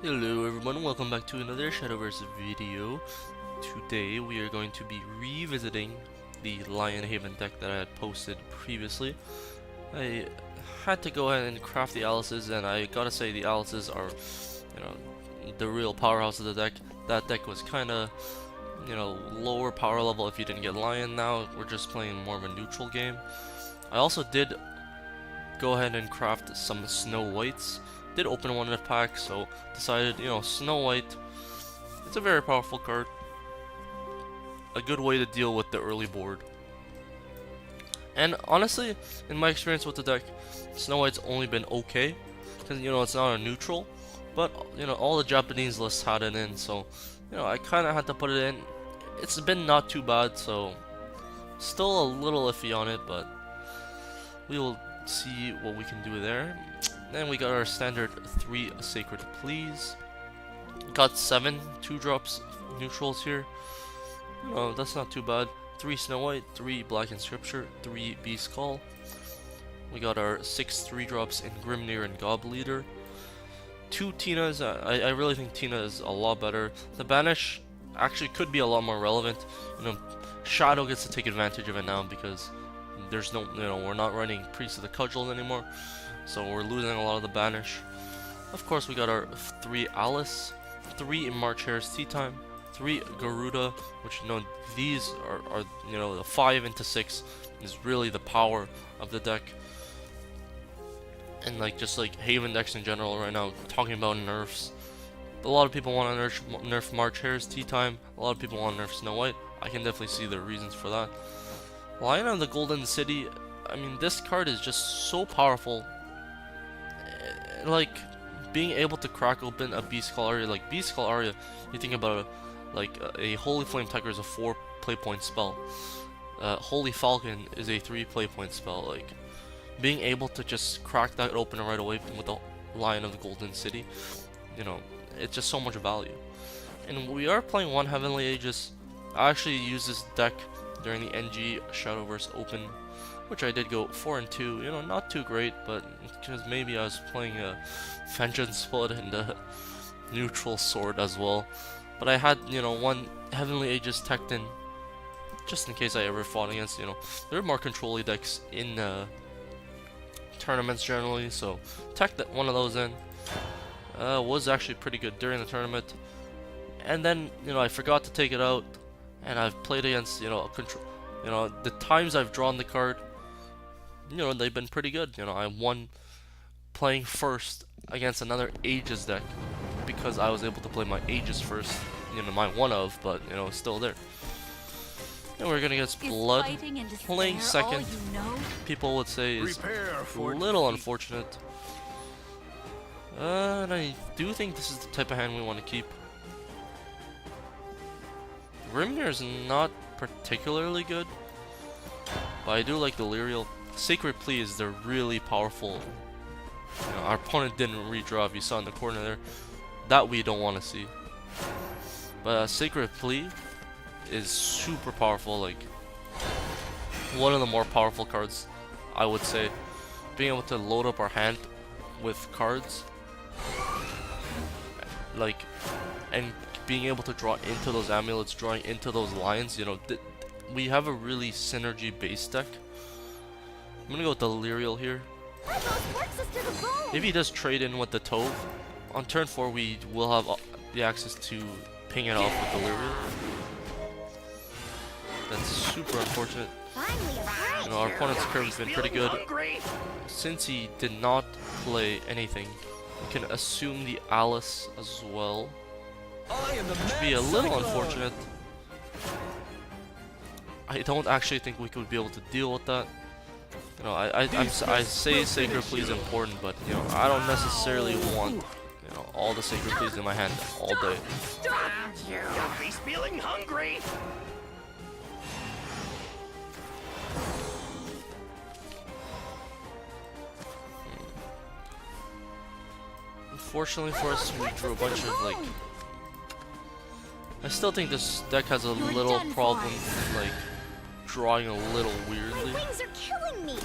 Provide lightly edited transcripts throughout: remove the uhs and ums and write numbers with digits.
Hello everyone, welcome back to another Shadowverse video. Today we are going to be revisiting the Lionhaven deck that I had posted previously. I had to go ahead and craft the Alices, and I gotta say the Alices are, the real powerhouse of the deck. That deck was kinda, lower power level if you didn't get Lion. Now we're just playing more of a neutral game. I also did go ahead and craft some Snow Whites. Did open one in a pack, so decided, Snow White, it's a very powerful card. A good way to deal with the early board. And honestly, in my experience with the deck, Snow White's only been okay, because, it's not a neutral, but, all the Japanese lists had it in, so, I kind of had to put it in. It's been not too bad, so still a little iffy on it, but we will see what we can do there. Then we got our standard 3 Sacred Pleas. Got 7 2-drops neutrals here. That's not too bad. 3 Snow White, 3 Black Inscripture, 3 Beast Call. We got our 6 3-drops in Grimnir and Gobleader. 2 Tinas. I really think Tina is a lot better. The Banish actually could be a lot more relevant. Shadow gets to take advantage of it now because there's no, we're not running Priest of the Cudgel anymore. So we're losing a lot of the Banish. Of course, we got our 3 Alice, 3 March Hare's Tea Time, 3 Garuda, which these are the 5 into 6 is really the power of the deck. And just like Haven decks in general right now, talking about nerfs. A lot of people want to nerf March Hare's Tea Time. A lot of people want to nerf Snow White. I can definitely see the reasons for that. Lion of the Golden City. I mean, this card is just so powerful. Like being able to crack open a Beast Call Aria, like Beast Call Aria, you think about a Holy Flame Tiger is a 4 play point spell. Holy Falcon is a 3 play point spell. Like being able to just crack that open right away with the Lion of the Golden City, it's just so much value. And we are playing one Heavenly Aegis. I actually used this deck during the NG Shadowverse Open, which I did go 4 and 2. Not too great, but because maybe I was playing a Vengeance Blood and a neutral sword as well. But I had, one Heavenly Aegis teched in, just in case I ever fought against, there are more control-y decks in tournaments generally, so teched one of those in. Was actually pretty good during the tournament. And then, I forgot to take it out, and I've played against, control. The times I've drawn the card, they've been pretty good. I won playing first against another Aegis deck because I was able to play my Aegis first. My one of, but still there. And we're gonna get Blood. Playing second, people would say is a little unfortunate. And I do think this is the type of hand we want to keep. Grimnir is not particularly good, but I do like the Lyrial. Sacred Plea is the really powerful. Our opponent didn't redraw, if you saw in the corner there. That we don't want to see. But Sacred Plea is super powerful, like one of the more powerful cards, I would say. Being able to load up our hand with cards, and being able to draw into those amulets, drawing into those lions, we have a really synergy based deck. I'm gonna go with the Lyrial here. If he does trade in with the Tove, on turn 4 we will have the access to ping it off with the Lyrial. That's super unfortunate. Our opponent's curve has been pretty good. Since he did not play anything, we can assume the Alice as well, which would be a little unfortunate. I don't actually think we could be able to deal with that. I say Sacred Plea is important, but I don't necessarily want all the Sacred Pleas in my hand all day. He's feeling hungry. Unfortunately for us, we drew a bunch of I still think this deck has a little problem, drawing a little weirdly. My wings are killing me.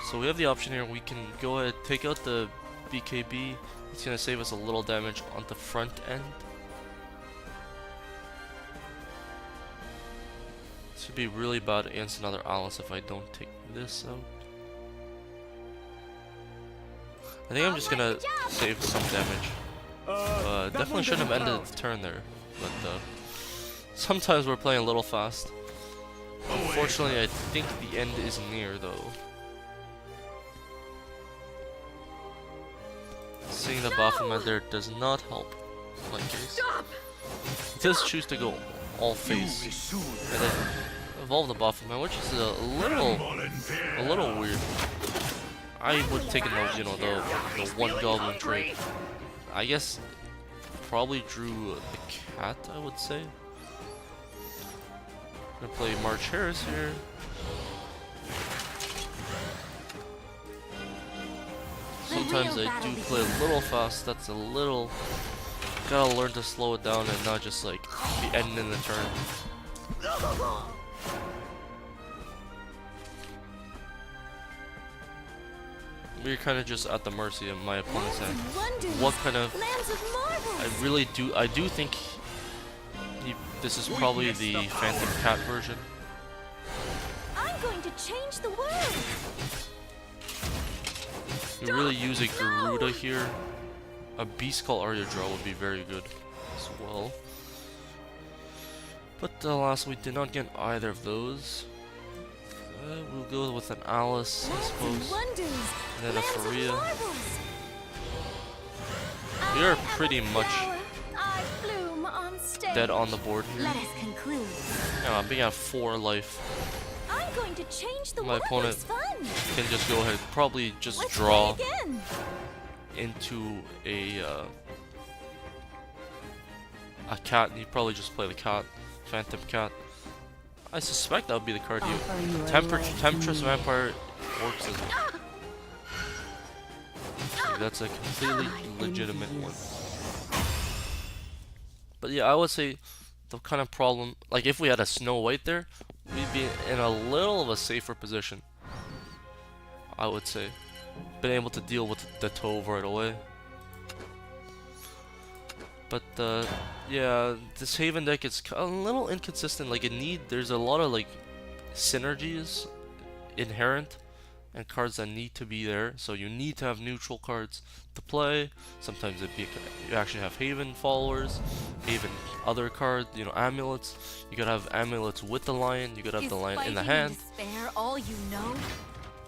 So we have the option here. We can go ahead, take out the BKB, It's gonna save us a little damage on the front end. This would be really bad against another Alice if I don't take this out. I think I'm just gonna save some damage. Definitely shouldn't have ended the turn there, but sometimes we're playing a little fast. Unfortunately, I think the end is near though. Seeing the Baphomet there does not help in my case. He does choose to go all face and then evolve the Baphomet, which is a little weird. I would take a note, you know, the one goblin trait. I guess probably drew the cat, I would say. Gonna play March Harris here. Sometimes I do play a little fast. That's a little. Gotta learn to slow it down and not just like the end in the turn. We're kind of just at the mercy of my opponent's hand. What kind of? I do think this is probably the Phantom Cat version. I'm going to change the world. You really use a Garuda here. A beast called Arya Draw would be very good as well. But alas, we did not get either of those. We'll go with an Alice, I suppose. And then a Faria. We are pretty much dead on the board here. Let us conclude. Yeah, I'm being at 4 life. I'm going to change the My opponent can just go ahead, probably just draw into a cat. He'd probably just play the cat, Phantom Cat. I suspect that would be the card you. Temptress Vampire works as well. That's a completely legitimate one. But yeah, I would say the kind of problem, like if we had a Snow White there, we'd be in a little of a safer position. I would say. Been able to deal with the Tove right away. But yeah, this Haven deck is a little inconsistent. Like there's a lot of like synergies inherent and cards that need to be there. So you need to have neutral cards to play. Sometimes you actually have Haven followers, Haven other cards, you know, amulets. You could have amulets with the lion. You could have the lion in the hand. All you know?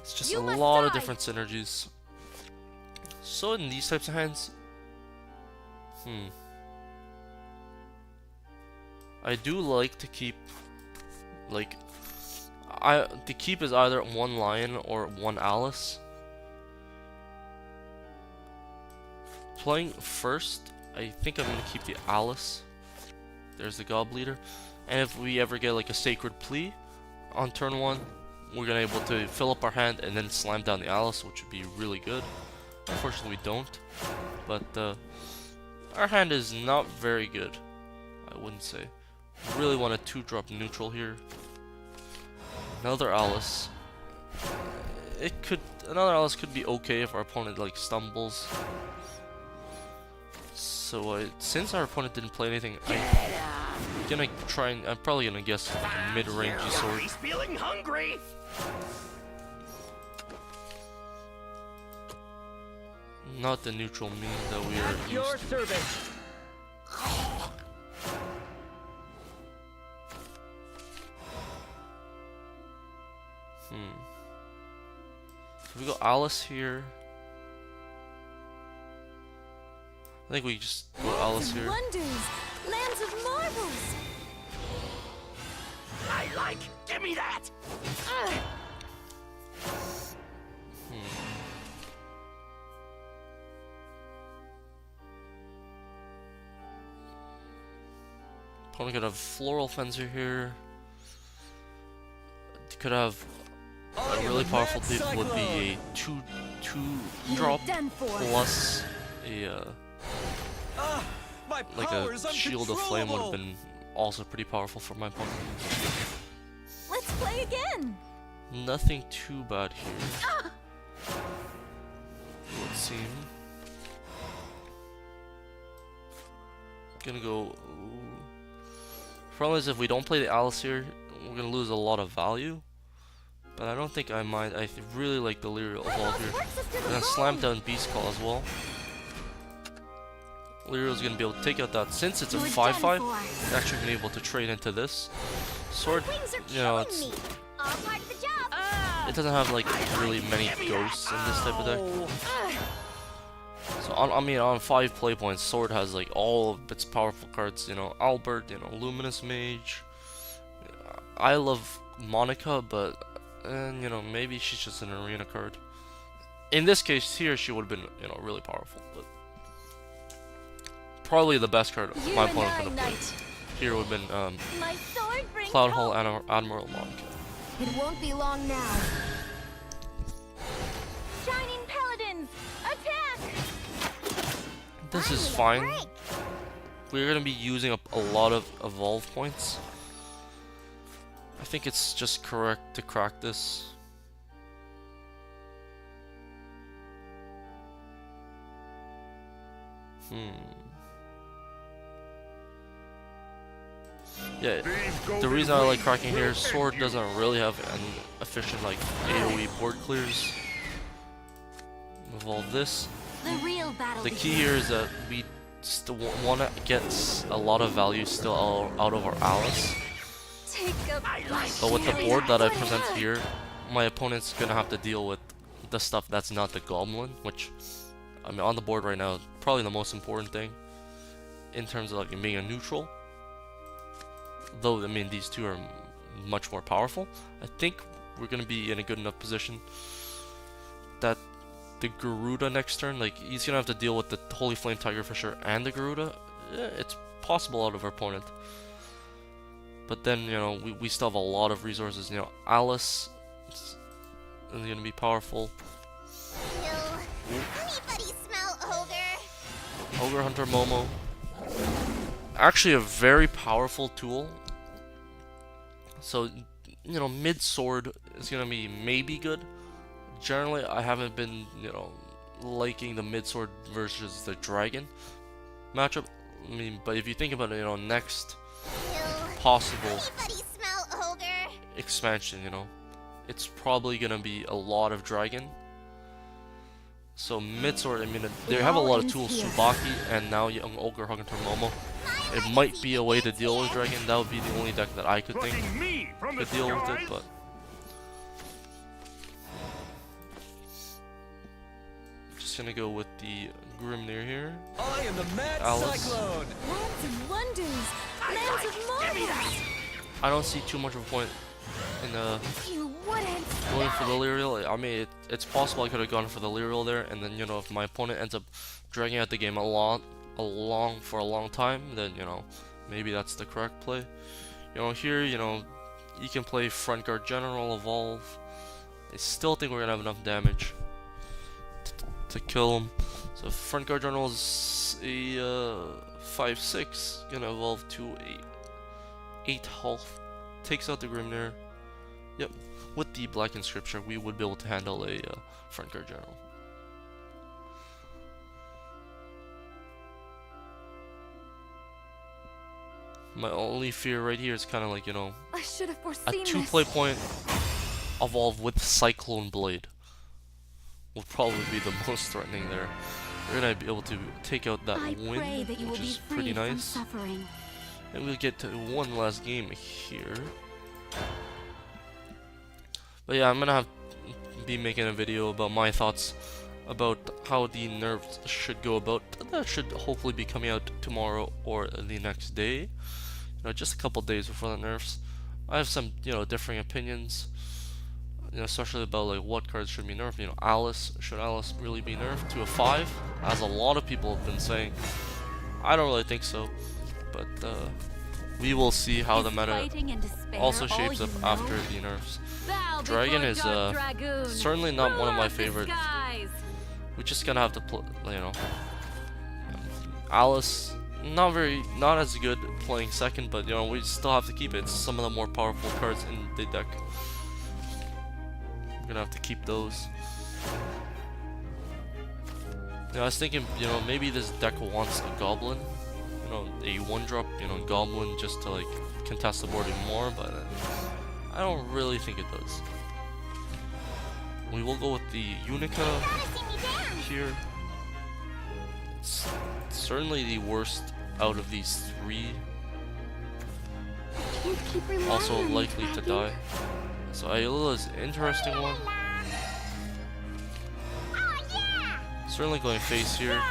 It's just a lot of different synergies. So in these types of hands, I do like to keep, like, the keep is either one lion or one Alice. Playing first, I think I'm gonna keep the Alice. There's the Gob Leader, and if we ever get like a Sacred Plea on turn 1, we're gonna able to fill up our hand and then slam down the Alice, which would be really good. Unfortunately, we don't. But our hand is not very good, I wouldn't say. Really want a 2-drop neutral here. Another Alice. Another Alice could be okay if our opponent like stumbles. So since our opponent didn't play anything, I'm probably gonna guess like a mid-range sword. He's feeling hungry. Not the neutral meme that we are used to. So we go Alice here. I think we just go Alice here. Lands of marvels. I like. Give me that. Opponent could have Floral Fencer here. Could have a really powerful tip would be a 2-drop plus a like a Shield of Flame would have been also pretty powerful for my opponent. Let's play again. Nothing too bad here. It would seem. Gonna go. Problem is, if we don't play the Alice here, we're gonna lose a lot of value. But I don't think I mind. I really like the Lyrial Evolve here. I'm gonna slam down Beast Call as well. Lyrial's gonna be able to take out that. Since it's a 5/5, we're actually gonna be able to trade into this. Sword, you know, it doesn't have like really many ghosts in this type of deck. So I mean, on 5 play points, Sword has like all of its powerful cards. You know, Albert, you know, Luminous Mage. I love Monica, but you know, maybe she's just an arena card. In this case here, she would have been, you know, really powerful, but probably the best card my opponent could have played here would have been Cloud Hall and Admiral Monica. It won't be long now. Shining Paladins, attack! This is fine. We're gonna be using up a lot of evolve points. I think it's just correct to crack this. Yeah, the reason I like cracking here, Sword doesn't really have an efficient like AoE board clears. Evolve this. The key here is that we still want to get a lot of value still out of our Alice. But with the board that I present here, my opponent's gonna have to deal with the stuff that's not the Goblin, which, I mean, on the board right now, probably the most important thing in terms of like being a neutral. Though, I mean, these two are much more powerful. I think we're gonna be in a good enough position that the Garuda next turn, like, he's gonna have to deal with the Holy Flame Tiger for sure, and the Garuda. Yeah, it's possible out of our opponent. But then, you know, we still have a lot of resources. You know, Alice is gonna be powerful. Anybody smell Ogre? Ogre Hunter Momo. Actually a very powerful tool. So, you know, mid sword is gonna be maybe good. Generally, I haven't been, you know, liking the mid sword versus the dragon matchup. I mean, but if you think about it, you know, next possible expansion, you know, it's probably gonna be a lot of dragon. So mid sword, I mean, they have a lot of tools, Tsubaki and now Young Ogre Hunter Momo. It might be a way to deal with dragon. That would be the only deck that I could think could deal with it, but just gonna go with the Grimnir here. I am the Mad Alice. Cyclone. Lands of Wonders, Lands of Marvels. I don't see too much of a point in You wouldn't. going for the Lyrial. I mean, it's possible I could have gone for the Lyrial there, and then, you know, if my opponent ends up dragging out the game for a long time, then, you know, maybe that's the correct play. You know, here, you know, you can play Front Guard General, Evolve. I still think we're gonna have enough damage to kill him. So Front Guard General is a 5/6, gonna evolve to a 8 health, takes out the Grimnir. Yep, with the Black Inscription, we would be able to handle a Front Guard General. My only fear right here is kind of like, you know, I should have a foreseen 2 this. play point evolve with Cyclone Blade will probably be the most threatening there. We're gonna be able to take out that I win, pray that you will which be is free pretty from nice. suffering. And we'll get to one last game here. But yeah, I'm gonna be making a video about my thoughts about how the nerfs should go about. That should hopefully be coming out tomorrow or the next day. You know, just a couple days before the nerfs. I have some, you know, differing opinions. You know, especially about like what cards should be nerfed. You know, Alice, should Alice really be nerfed to a 5? As a lot of people have been saying. I don't really think so, but we will see how the meta also shapes up after the nerfs. Dragon is certainly not one of my favorites. We're just gonna have to play, you know. Alice, not as good playing second, but you know, we still have to keep it. It's some of the more powerful cards in the deck. We're gonna have to keep those. You know, I was thinking, you know, maybe this deck wants a Goblin a 1-drop, goblin just to like contest the board even more, but I don't really think it does. We will go with the Unica here. It's certainly the worst out of these 3. Also likely to die. So Ayla is an interesting one. Certainly going face here.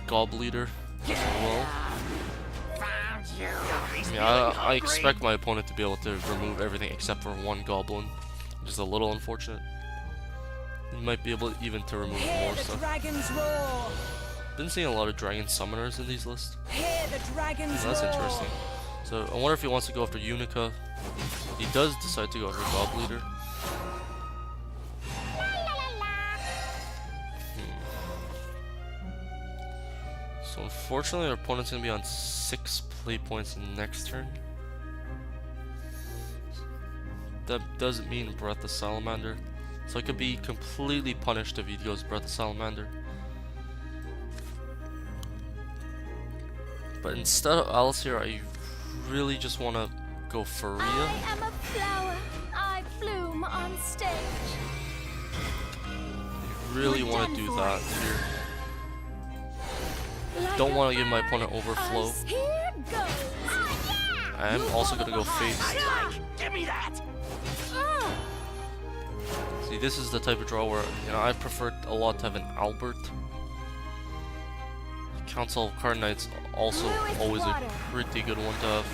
Gobleater as well. I expect my opponent to be able to remove everything except for 1 goblin, which is a little unfortunate. He might be able even to remove more stuff. Been seeing a lot of dragon summoners in these lists. That's interesting. So I wonder if he wants to go after Unica. He does decide to go after Gobleater. So unfortunately our opponent's going to be on 6 play points next turn. That doesn't mean Breath of Salamander. So I could be completely punished if he goes Breath of Salamander. But instead of Alice here, I really just want to go Faria. I am a flower. I bloom on stage. I really want to do that here. Don't want to give my opponent overflow. Here goes. I am also going to go face. Give me that! See, this is the type of draw where I prefer a lot to have an Albert. Council of Card Knight's also always a pretty good one to have.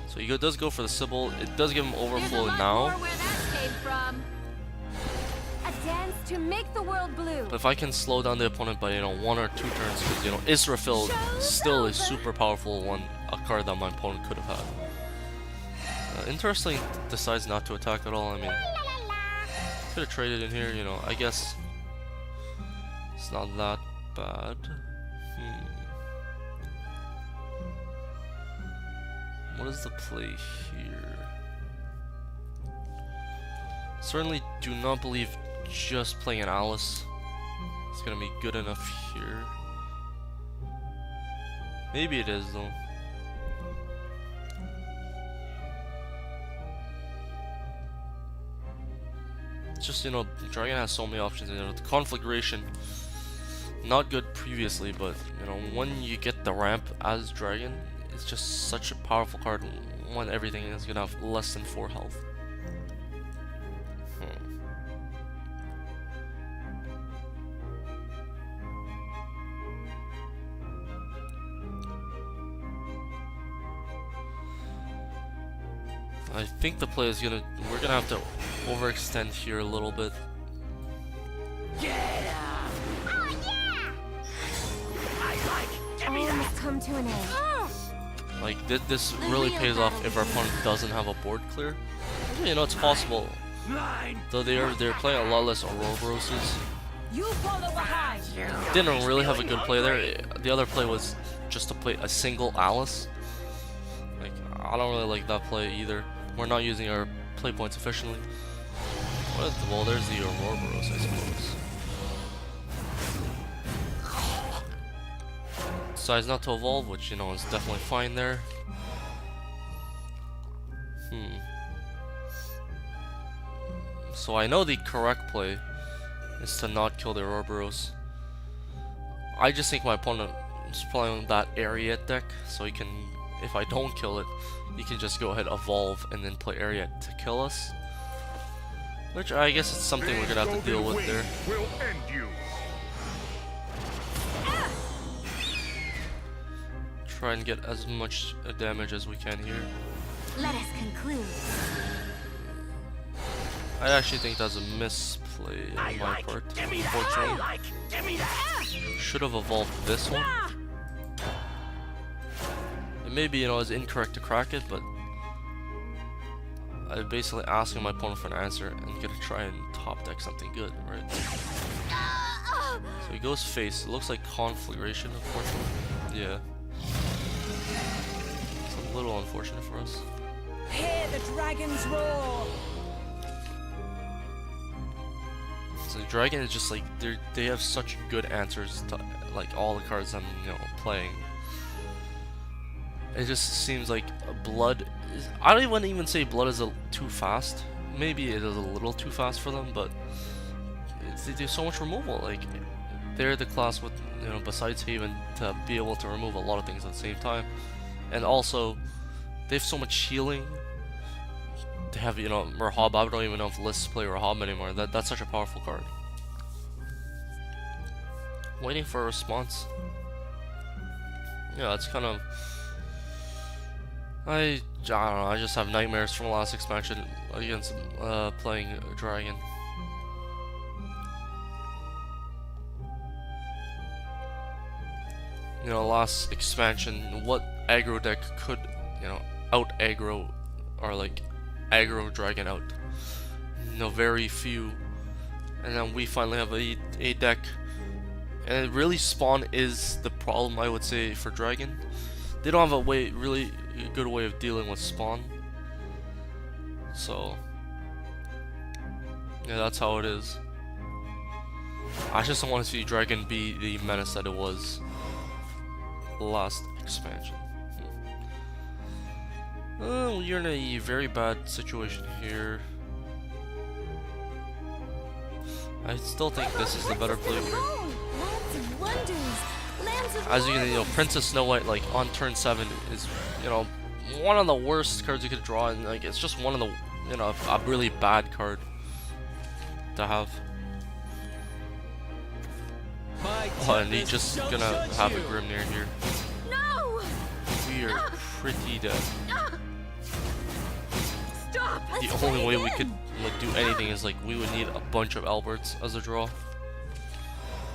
So he does go for the Sybil. It does give him overflow now. A dance to make the world blue. But if I can slow down the opponent by 1 or 2 turns, because Israfil still is super powerful one, a card that my opponent could have had. Interesting, decides not to attack at all. I mean, could have traded in here. I guess it's not that bad. What is the play here? Certainly do not believe just playing an Alice is gonna be good enough here. Maybe it is though. It's just Dragon has so many options. The Conflagration, not good previously, but when you get the ramp as Dragon, it's just such a powerful card when everything is gonna have less than 4 health. I think the play is we're gonna have to overextend here a little bit. All must come to an end. Like this really pays off if our opponent doesn't have a board clear. It's possible. Though they're playing a lot less Ouroboroses. You follow behind. Didn't really have a good play there. The other play was just to play a single Alice. Like I don't really like that play either. We're not using our play points efficiently. Well, there's the Ouroboros, I suppose. Decides not to evolve, which is definitely fine there. So I know the correct play is to not kill the Ouroboros. I just think my opponent is playing that Ariat deck, so he can, if I don't kill it, he can just go ahead, evolve, and then play Ariat to kill us. Which I guess it's something we're gonna have to deal with there. Will end you. Try and get as much damage as we can here. Let us conclude. I actually think that's a misplay on my part, unfortunately. Should have evolved this one. It may be, it's incorrect to crack it, but I'm basically asking my opponent for an answer and gonna try and top deck something good, right? So he goes face. It looks like Conflagration, unfortunately. Yeah. It's a little unfortunate for us. Hear the dragons roar. So Dragon is just like they have such good answers to like all the cards I'm playing. It just seems like Blood is, I don't even say Blood is too fast. Maybe it is a little too fast for them, but they do so much removal. Like they're the class with besides Haven to be able to remove a lot of things at the same time, and also they have so much healing. They have Rahab. I don't even know if lists play Rahab anymore. That's such a powerful card. Waiting for a response. Yeah, it's kind of. I don't know. I just have nightmares from the last expansion against playing Dragon. Last expansion, what aggro deck could out aggro or like aggro Dragon out? Very few. And then we finally have a deck, and really Spawn is the problem, I would say, for Dragon. They don't have a really good way of dealing with Spawn. So yeah, that's how it is. I just don't want to see Dragon be the menace that it was last expansion. You're in a very bad situation here. I still think this is the better play. As you can, Princess Snow White, like on turn 7, is one of the worst cards you could draw, and like it's just one of the a really bad card to have. Oh, and he's just gonna have a Grimnir here. No! We are pretty dead. Stop! The only way we could like do anything is like we would need a bunch of Alberts as a draw.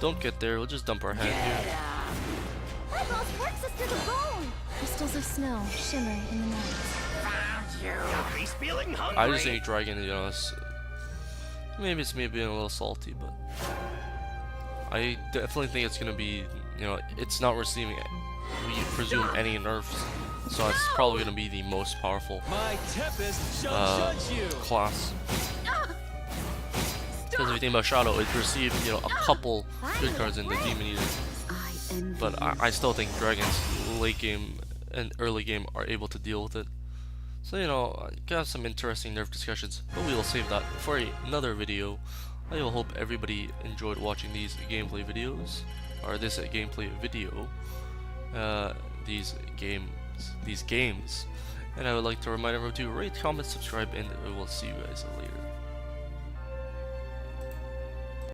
Don't get there, we'll just dump our hand here. That boss works us to the bone! Crystals of snow shimmer in the night. Found you. He's feeling hungry. I just think Dragon, maybe it's me being a little salty, but I definitely think it's gonna be, it's not receiving, we presume, any nerfs, so it's probably gonna be the most powerful class. Because if you think about Shadow, it received, a couple good cards in the Demon Eater, but I still think Dragons late game and early game are able to deal with it. So got some interesting nerf discussions, but we will save that for another video. I will hope everybody enjoyed watching these gameplay videos, or this gameplay video, these games, and I would like to remind everyone to rate, comment, subscribe, and we will see you guys later.